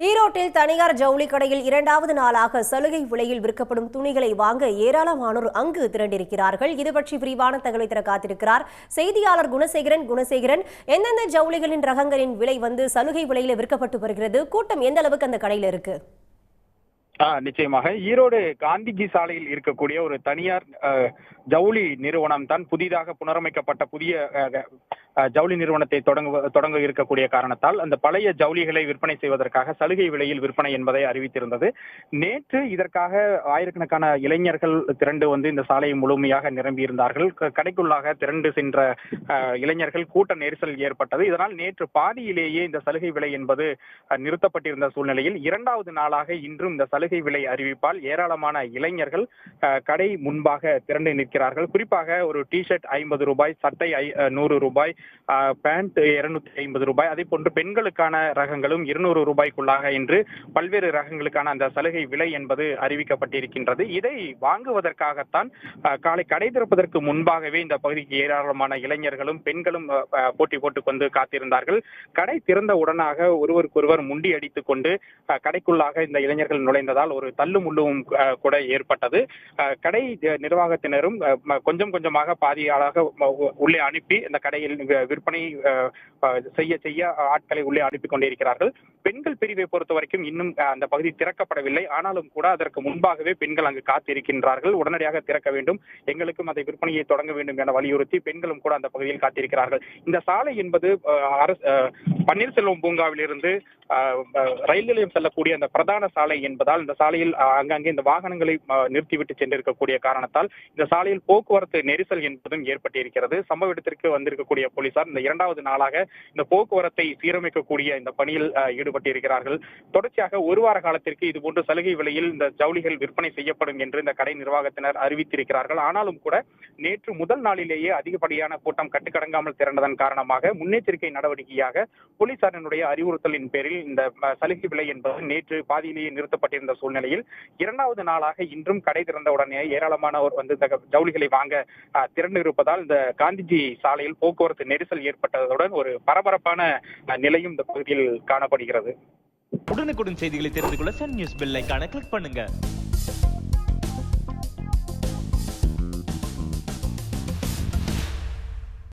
ஈரோட்டில் தனியார் ஜவுளி கடையில் இரண்டாவது நாளாக சலுகை விலையில் விற்கப்படும் துணிகளை வாங்க ஏராளமானோர் அங்கு திரண்டிருக்கிறார்கள். இது பற்றி விரிவான தகவலை தர காத்திருக்கிறார் செய்தியாளர் குணசேகரன். எந்தெந்த ஜவுளிகளின் ரகங்களின் விலை சலுகை விலையில விற்கப்பட்டு வருகிறது? கூட்டம் எந்த அளவுக்கு அந்த கடையில இருக்கு? நிச்சயமாக ஈரோடு காந்திஜி சாலையில் இருக்கக்கூடிய ஒரு தனியார் ஜவுளி நிறுவனம் தான் புதிதாக புனரமைக்கப்பட்ட புதிய ஜவுளி நிறுவனத்தை தொடங்க இருக்கக்கூடிய காரணத்தால் அந்த பழைய ஜவுளிகளை விற்பனை செய்வதற்காக சலுகை விலையில் விற்பனை என்பதை அறிவித்திருந்தது. நேற்று இதற்காக ஆயிரக்கணக்கான இளைஞர்கள் திரண்டு இந்த சாலையை முழுமையாக நிரம்பியிருந்தார்கள். கடைக்குள்ளாக திரண்டு சென்ற இளைஞர்கள் கூட்ட நெரிசல் ஏற்பட்டது. இதனால் நேற்று பாதியிலேயே இந்த சலுகை விலை என்பது நிறுத்தப்பட்டிருந்த சூழ்நிலையில் இரண்டாவது நாளாக இன்றும் இந்த சலுகை விலை அறிவிப்பால் ஏராளமான இளைஞர்கள் கடை முன்பாக திரண்டு நிற்கிறார்கள். குறிப்பாக ஒரு டிஷர்ட் 50 ரூபாய், சட்டை 100 ரூபாய், பேண்ட் 250 ரூபாய், அதே போன்று பெண்களுக்கான ரகங்களும் 200 ரூபாய்க்குள்ளாக என்று பல்வேறு ரகங்களுக்கான அந்த சலுகை விலை என்பது அறிவிக்கப்பட்டிருக்கின்றது. இதை வாங்குவதற்காகத்தான் காலை கடை திறப்பதற்கு முன்பாகவே இந்த பகுதிக்கு ஏராளமான இளைஞர்களும் பெண்களும் போட்டி போட்டுக் கொண்டு காத்திருந்தார்கள். கடை திறந்த உடனாக ஒருவருக்கொருவர் முண்டி அடித்துக் கொண்டு கடைக்குள்ளாக இந்த இளைஞர்கள் நுழைந்ததால் ஒரு தள்ளு முள்ளும் கூட ஏற்பட்டது. கடை நிர்வாகத்தினரும் கொஞ்சம் கொஞ்சமாக பாதியாளாக உள்ளே அனுப்பி இந்த கடையில் விற்பனை செய்ய ஆட்களை உள்ளே அனுப்பி கொண்டிருக்கிறார்கள். பெண்கள் பிரிவை பொறுத்த வரைக்கும் இன்னும் அந்த பகுதி திறக்கப்படவில்லை. ஆனாலும் கூட அதற்கு முன்பாகவே பெண்கள் அங்கு காத்திருக்கின்றார்கள். உடனடியாக திறக்க வேண்டும், எங்களுக்கும் அதை விற்பனையை தொடங்க வேண்டும் என வலியுறுத்தி பெண்களும் கூட அந்த பகுதியில் காத்திருக்கிறார்கள். இந்த சாலை என்பது பன்னீர்செல்வம் பூங்காவிலிருந்து ரயில் நிலையம் செல்லக்கூடிய அந்த பிரதான சாலை என்பதால் இந்த சாலையில் அங்கங்கே இந்த வாகனங்களை நிறுத்திவிட்டு சென்றிருக்கக்கூடிய காரணத்தால் இந்த சாலையில் போக்குவரத்து நெரிசல் என்பதும் ஏற்பட்டிருக்கிறது. சம்பவ இடத்திற்கு வந்திருக்கக்கூடிய போலீசார் இந்த இரண்டாவது நாளாக இந்த போக்குவரத்தை சீரமைக்கக்கூடிய இந்த பணியில் ஈடுபட்டிருக்கிறார்கள். தொடர்ச்சியாக ஒரு வார காலத்திற்கு இதுபோன்று சலுகை விலையில் இந்த ஜவுளிகள் விற்பனை செய்யப்படும் என்று இந்த கடை நிர்வாகத்தினர் அறிவித்திருக்கிறார்கள். ஆனாலும் கூட நேற்று முதல் நாளிலேயே அதிகப்படியான கூட்டம் கட்டுக்கடங்காமல் திரண்டதன் காரணமாக முன்னெச்சரிக்கை நடவடிக்கையாக போலீசாரினுடைய அறிவுறுத்தலின் பேரில் இந்த சலுகை விலை என்பது நேற்று பாதியிலேயே நிறுத்தப்பட்டிருந்த சூழ்நிலையில் இரண்டாவது நாளாக இன்றும் கடை திறந்த உடனே ஏராளமானோர் இந்த ஜவுளிகளை வாங்க திரண்டு இருப்பதால் இந்த காந்திஜி சாலையில் போக்குவரத்து நெரிசல் ஏற்பட்டதுடன் ஒரு பரபரப்பான நிலையும் இந்த பகுதியில் காணப்படுகிறது. உடனுக்குடன் செய்திகளை தெரிந்து கொள்ள சன் நியூஸ் பெல் ஐகானை கிளிக் பண்ணுங்க.